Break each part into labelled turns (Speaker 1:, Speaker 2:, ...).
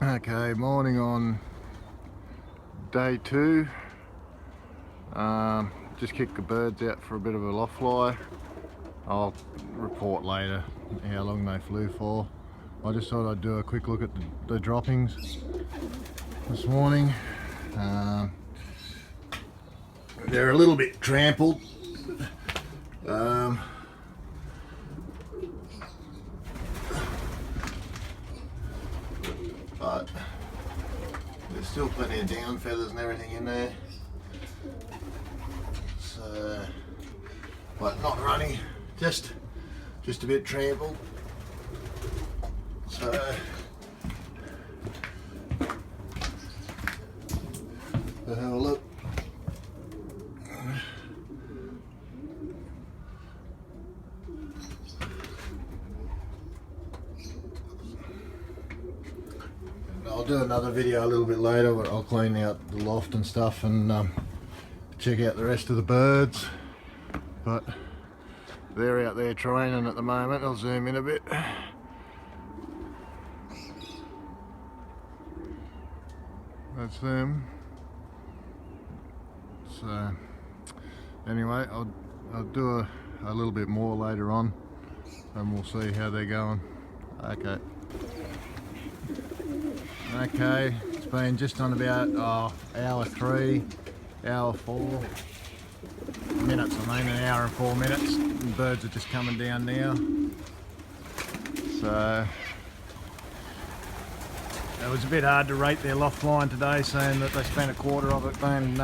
Speaker 1: Okay, morning on day 2. Just kicked the birds out for a bit of a loft fly. I'll report later how long they flew for. I just thought I'd do a quick look at the droppings this morning. They're a little bit trampled. But there's still plenty of down feathers and everything in there. So, but not runny, just a bit trampled. So we'll have a look. I'll do another video a little bit later where I'll clean out the loft and stuff and check out the rest of the birds. But they're out there training at the moment. I'll zoom in a bit. That's them. So anyway, I'll do a little bit more later on and we'll see how they're going. Okay, it's been just on about hour 3, hour 4 minutes, an hour and 4 minutes. The birds are just coming down now. So it was a bit hard to rate their loft line today, saying that they spent a quarter of it being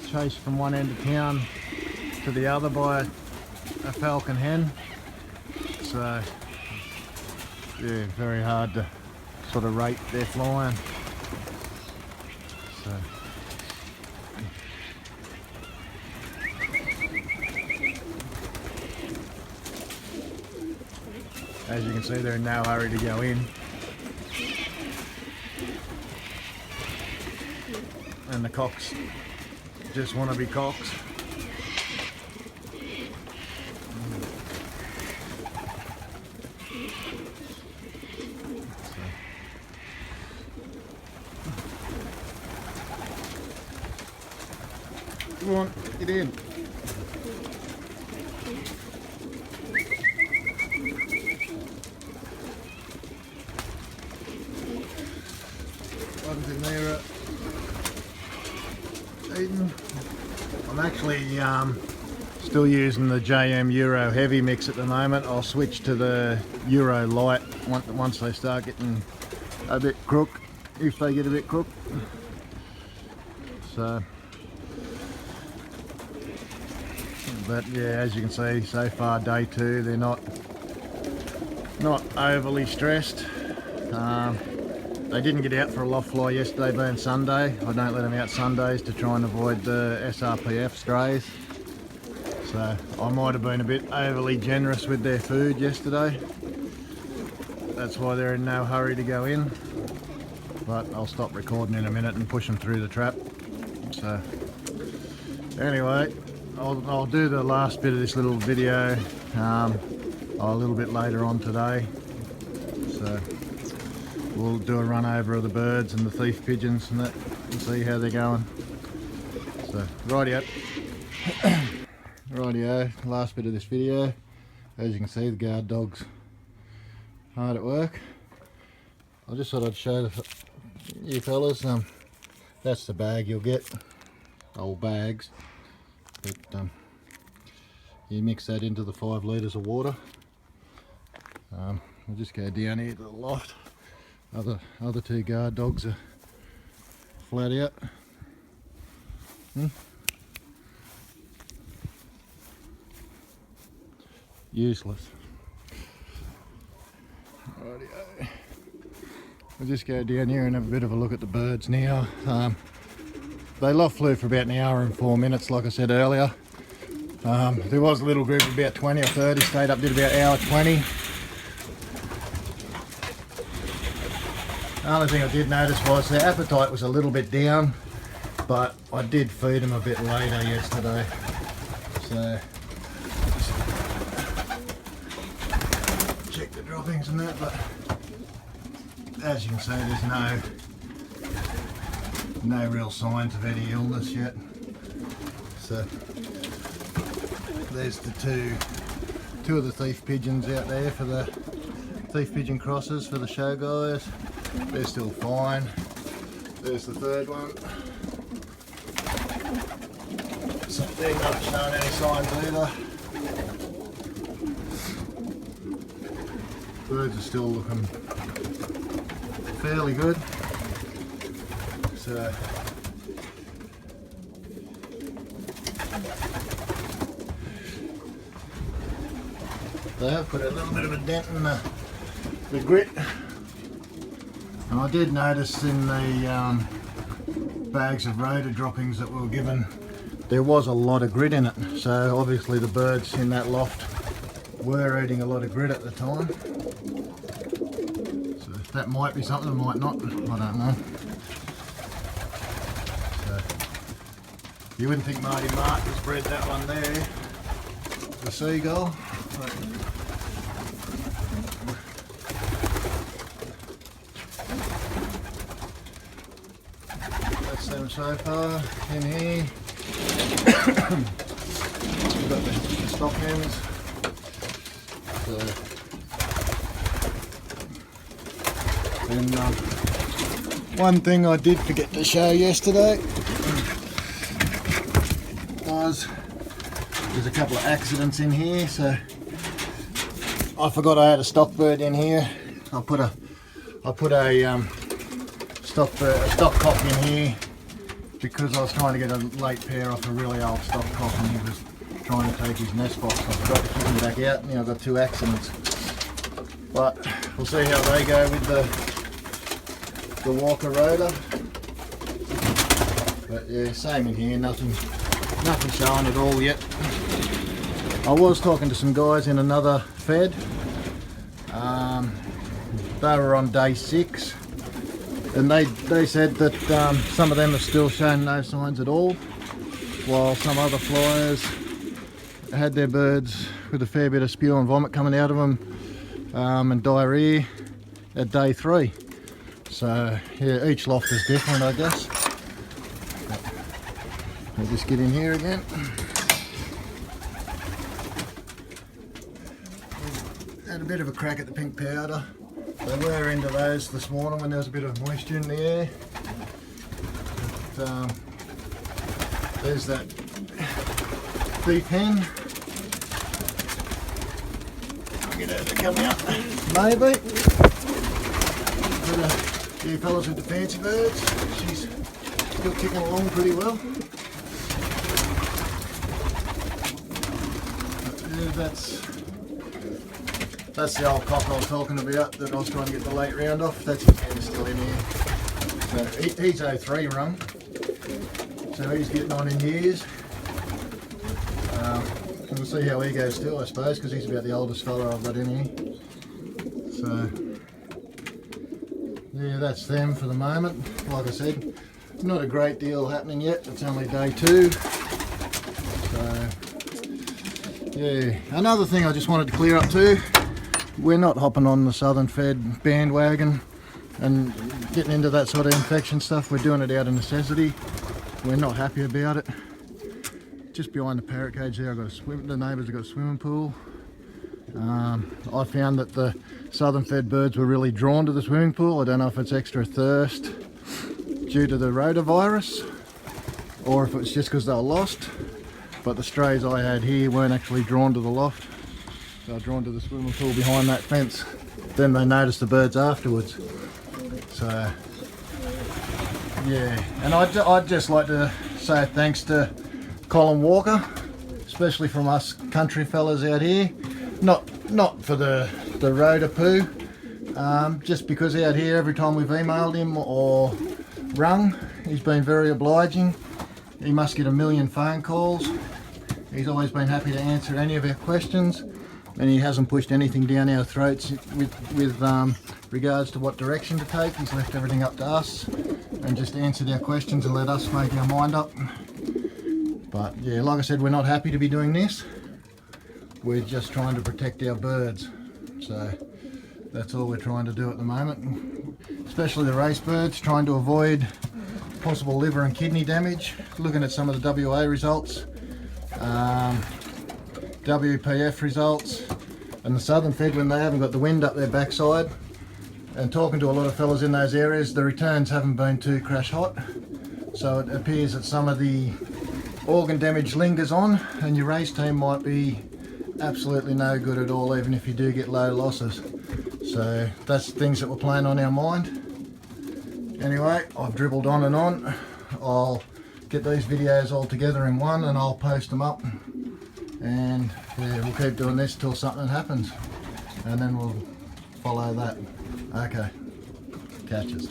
Speaker 1: chased from one end of town to the other by a falcon hen. So yeah, very hard to sort of rate their flying. So as you can see, they're in no hurry to go in, and the cocks just want to be cocks. Come on, get in. One's in there eating. I'm actually still using the JM Euro Heavy mix at the moment. I'll switch to the Euro Light once they start getting a bit crook, if they get a bit crook. So, but yeah, as you can see, so far day 2, they're not overly stressed. They didn't get out for a loft fly yesterday, being Sunday. I don't let them out Sundays to try and avoid the SRPF strays. So I might have been a bit overly generous with their food yesterday. That's why they're in no hurry to go in. But I'll stop recording in a minute and push them through the trap. So anyway, I'll do the last bit of this little video a little bit later on today. So we'll do a run over of the birds and the thief pigeons and that and see how they're going. So rightio, last bit of this video. As you can see, the guard dog's hard at work. I just thought I'd show you fellas, that's the bag you'll get, old bags, but you mix that into the 5 litres of water. We'll just go down here to the loft. Other 2 guard dogs are flat out. Useless. Rightio. We'll just go down here and have a bit of a look at the birds now. They loft flew for about an hour and 4 minutes, like I said earlier. There was a little group of about 20 or 30, stayed up, did about hour 20. The only thing I did notice was their appetite was a little bit down, but I did feed them a bit later yesterday. So check the droppings and that, but as you can see, there's no real signs of any illness yet. So there's the two of the thief pigeons out there for the thief pigeon crosses for the show guys. They're still fine. There's the third one. So they're not showing any signs either. Birds are still looking fairly good. So they have put a little bit of a dent in the grit. And I did notice in the bags of Rota droppings that we were given, there was a lot of grit in it. So obviously the birds in that loft were eating a lot of grit at the time. So that might be something, it might not, I don't know. So you wouldn't think Marty Martin's bred that one there, the seagull. That's them so far in here. We've got the stock hens. So, then one thing I did forget to show yesterday was there's a couple of accidents in here. So I forgot I had a stock bird in here. I put a stock cock in here because I was trying to get a late pair off a really old stock cock and he was trying to take his nest box. I forgot to kick him back out and I've got two accidents. But we'll see how they go with the Walker Rota. But yeah, same in here, nothing showing at all yet. I was talking to some guys in another fed. They were on day 6 and they said that some of them have still shown no signs at all, while some other flyers had their birds with a fair bit of spew and vomit coming out of them and diarrhea at day 3. So yeah, each loft is different, I guess. I'll just get in here again. Had a bit of a crack at the pink powder. They were into those this morning when there was a bit of moisture in the air. But, there's that thief hen. I'll get her to come out, maybe. But a few fellas with the fancy birds. She's still kicking along pretty well. But, yeah, that's the old cock I was talking about that I was trying to get the late round off. That's his hen still in here. So he's 03 rung. So he's getting on in years. And we'll see how he goes still, I suppose, because he's about the oldest fella I've got in here. So yeah, that's them for the moment. Like I said, not a great deal happening yet. It's only day 2. So yeah, another thing I just wanted to clear up too. We're not hopping on the Southern Fed bandwagon and getting into that sort of infection stuff. We're doing it out of necessity. We're not happy about it. Just behind the parrot cage there, the neighbours have got a swimming pool. I found that the Southern Fed birds were really drawn to the swimming pool. I don't know if it's extra thirst due to the rotavirus or if it's just because they were lost. But the strays I had here weren't actually drawn to the loft. They were drawn to the swimming pool behind that fence. Then they noticed the birds afterwards. So yeah, and I'd just like to say thanks to Colin Walker, especially from us country fellas out here. Not for the Rota poo, just because out here every time we've emailed him or rung, he's been very obliging. He must get a million phone calls. He's always been happy to answer any of our questions, and he hasn't pushed anything down our throats with regards to what direction to take. He's left everything up to us and just answered our questions and let us make our mind up. But yeah, like I said, we're not happy to be doing this. We're just trying to protect our birds. So That's all we're trying to do at the moment, especially the race birds, trying to avoid possible liver and kidney damage. Looking at some of the WA results, WPF results, and the southern fed when they haven't got the wind up their backside, and talking to a lot of fellas in those areas, the returns haven't been too crash hot. So it appears that some of the organ damage lingers on, and your race team might be absolutely no good at all, even if you do get low losses. So that's things that were playing on our mind. Anyway, I've dribbled on and on. I'll get these videos all together in one and I'll post them up, and yeah, we'll keep doing this till something happens, and then we'll follow that. Okay, catches.